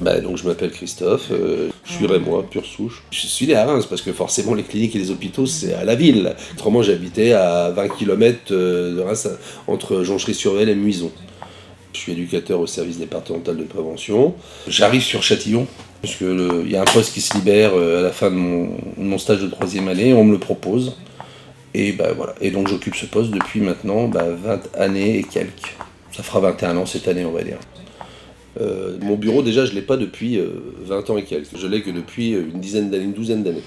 Donc je m'appelle Christophe, je suis rémois, pure souche. Je suis né à Reims parce que forcément les cliniques et les hôpitaux c'est à la ville. Autrement j'habitais à 20 km de Reims, entre Jonchery-sur-Vesle et Muison. Je suis éducateur au service départemental de prévention. J'arrive sur Châtillon, parce qu'il y a un poste qui se libère à la fin de mon stage de 3e année, on me le propose. Et voilà. Et donc j'occupe ce poste depuis maintenant 20 années et quelques. Ça fera 21 ans cette année on va dire. Mon bureau déjà je ne l'ai pas depuis 20 ans et quelques. Je l'ai que depuis une douzaine d'années.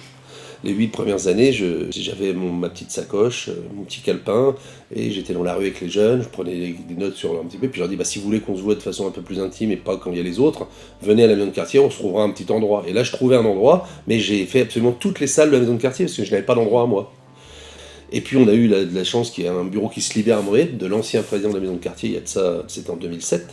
Les 8 premières années, j'avais ma petite sacoche, mon petit calepin, et j'étais dans la rue avec les jeunes, je prenais des notes sur un petit peu, puis je leur dis si vous voulez qu'on se voit de façon un peu plus intime et pas quand il y a les autres, venez à la maison de quartier, on se trouvera un petit endroit. Et là je trouvais un endroit, mais j'ai fait absolument toutes les salles de la maison de quartier parce que je n'avais pas d'endroit à moi. Et puis on a eu la chance qu'il y ait un bureau qui se libère à Maurienne, de l'ancien président de la maison de quartier, il y a de ça, c'était en 2007.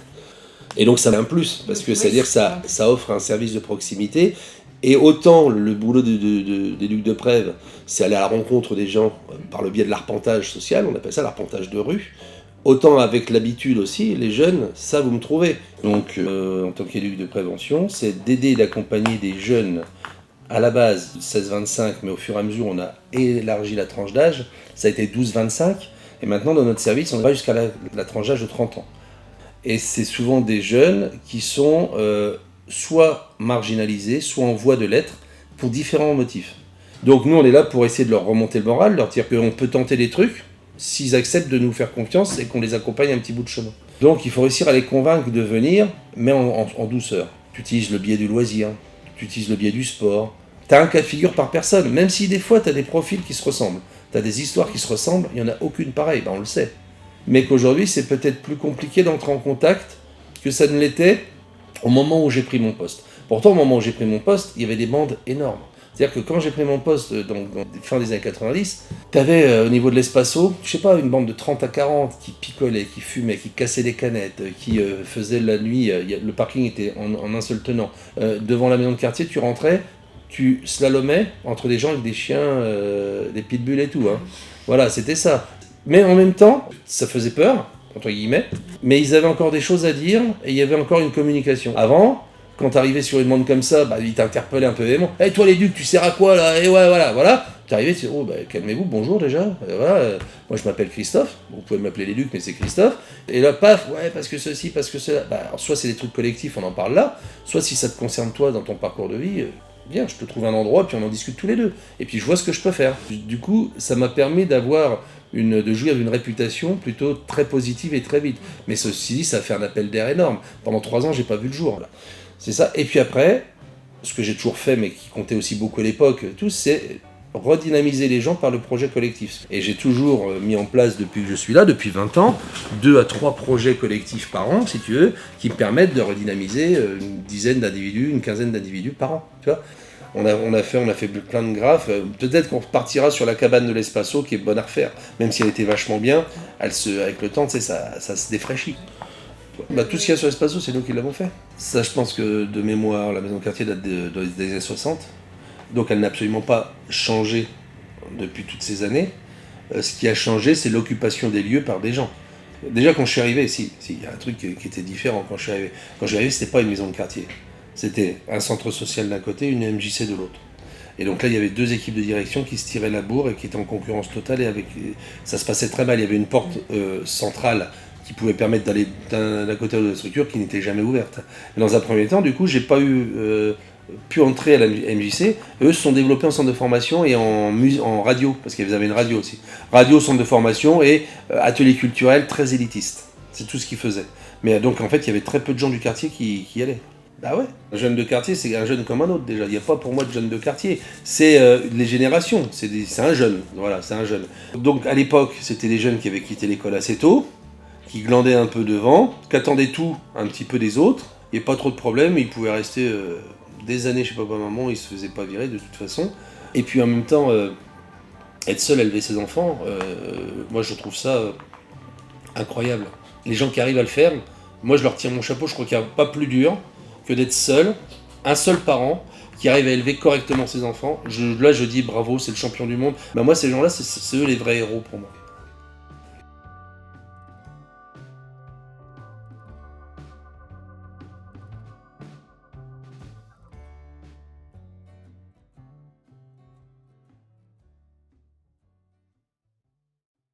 Et donc ça a un plus, parce que c'est-à-dire que ça offre un service de proximité. Et autant le boulot des Ducs de Prèves, c'est aller à la rencontre des gens par le biais de l'arpentage social, on appelle ça l'arpentage de rue, autant avec l'habitude aussi, les jeunes, ça vous me trouvez. Donc en tant qu'éduc de prévention, c'est d'aider et d'accompagner des jeunes à la base 16-25, mais au fur et à mesure on a élargi la tranche d'âge, ça a été 12-25, et maintenant dans notre service on va jusqu'à la tranche d'âge de 30 ans. Et c'est souvent des jeunes qui sont soit marginalisés, soit en voie de l'être, pour différents motifs. Donc nous, on est là pour essayer de leur remonter le moral, leur dire qu'on peut tenter des trucs, s'ils acceptent de nous faire confiance et qu'on les accompagne un petit bout de chemin. Donc il faut réussir à les convaincre de venir, mais en douceur. Tu utilises le biais du loisir, tu utilises le biais du sport. Tu as un cas de figure par personne, même si des fois tu as des profils qui se ressemblent. Tu as des histoires qui se ressemblent, il n'y en a aucune pareille, on le sait. Mais qu'aujourd'hui, c'est peut-être plus compliqué d'entrer en contact que ça ne l'était au moment où j'ai pris mon poste. Pourtant, au moment où j'ai pris mon poste, il y avait des bandes énormes. C'est-à-dire que quand j'ai pris mon poste, dans fin des années 90, tu avais au niveau de l'Espasso, je sais pas, une bande de 30 à 40 qui picolaient, qui fumaient, qui cassaient des canettes, qui faisaient la nuit, le parking était en un seul tenant. Devant la maison de quartier, tu rentrais, tu slalomais entre des gens avec des chiens, des pitbulls et tout. Hein. Voilà, c'était ça. Mais en même temps, ça faisait peur, entre guillemets, mais ils avaient encore des choses à dire et il y avait encore une communication. Avant, quand t'arrivais sur une bande comme ça, ils t'interpellaient un peu véhément. « Hey, toi les ducs, tu sers à quoi là ?» Et ouais, voilà. T'arrivais, tu dis « Oh, calmez-vous, bonjour déjà. Moi je m'appelle Christophe, vous pouvez m'appeler les ducs, mais c'est Christophe. » Et là, paf, ouais, parce que ceci, parce que cela. Soit c'est des trucs collectifs, on en parle là, soit si ça te concerne toi dans ton parcours de vie, bien, je te trouve un endroit, puis on en discute tous les deux. Et puis je vois ce que je peux faire. Du coup, ça m'a permis de jouir d'une réputation plutôt très positive et très vite. Mais ceci dit, ça a fait un appel d'air énorme. Pendant 3 ans, j'ai pas vu le jour. Là. C'est ça. Et puis après, ce que j'ai toujours fait, mais qui comptait aussi beaucoup à l'époque, c'est redynamiser les gens par le projet collectif. Et j'ai toujours mis en place, depuis que je suis là, depuis 20 ans, 2 à 3 projets collectifs par an, si tu veux, qui me permettent de redynamiser une dizaine d'individus, une quinzaine d'individus par an. Tu vois ? On a fait plein de graphes. Peut-être qu'on repartira sur la cabane de l'Espasso qui est bonne à refaire. Même si elle était vachement bien, avec le temps, tu sais, ça se défraîchit. Tout ce qu'il y a sur l'Espasso, c'est nous qui l'avons fait. Ça, je pense que de mémoire, la maison de quartier date des années 60. Donc elle n'a absolument pas changé depuis toutes ces années. Ce qui a changé, c'est l'occupation des lieux par des gens. Déjà, quand je suis arrivé, il y a un truc qui était différent quand je suis arrivé. Quand je suis arrivé, c'était pas une maison de quartier. C'était un centre social d'un côté, une MJC de l'autre. Et donc là, il y avait 2 équipes de direction qui se tiraient la bourre et qui étaient en concurrence totale. Et ça se passait très mal. Il y avait une porte centrale qui pouvait permettre d'aller d'un côté à l'autre de la structure qui n'était jamais ouverte. Et dans un premier temps, du coup, j'ai pas pu entrer à la MJC. Eux se sont développés en centre de formation et en radio, parce qu'ils avaient une radio aussi. Radio, centre de formation et atelier culturel très élitiste. C'est tout ce qu'ils faisaient. Mais donc en fait, il y avait très peu de gens du quartier qui y allaient. Bah ouais, un jeune de quartier, c'est un jeune comme un autre déjà. Il n'y a pas pour moi de jeune de quartier. C'est les générations, c'est un jeune. Voilà, c'est un jeune. Donc à l'époque, c'était des jeunes qui avaient quitté l'école assez tôt, qui glandaient un peu devant, qui attendaient tout un petit peu des autres. Il n'y a pas trop de problèmes, ils pouvaient rester des années chez papa maman, ils se faisaient pas virer de toute façon. Et puis en même temps, être seul à élever ses enfants, moi je trouve ça incroyable. Les gens qui arrivent à le faire, moi je leur tire mon chapeau, je crois qu'il n'y a pas plus dur que d'être seul, un seul parent qui arrive à élever correctement ses enfants. Là je dis bravo, c'est le champion du monde. Moi ces gens-là, c'est eux les vrais héros pour moi.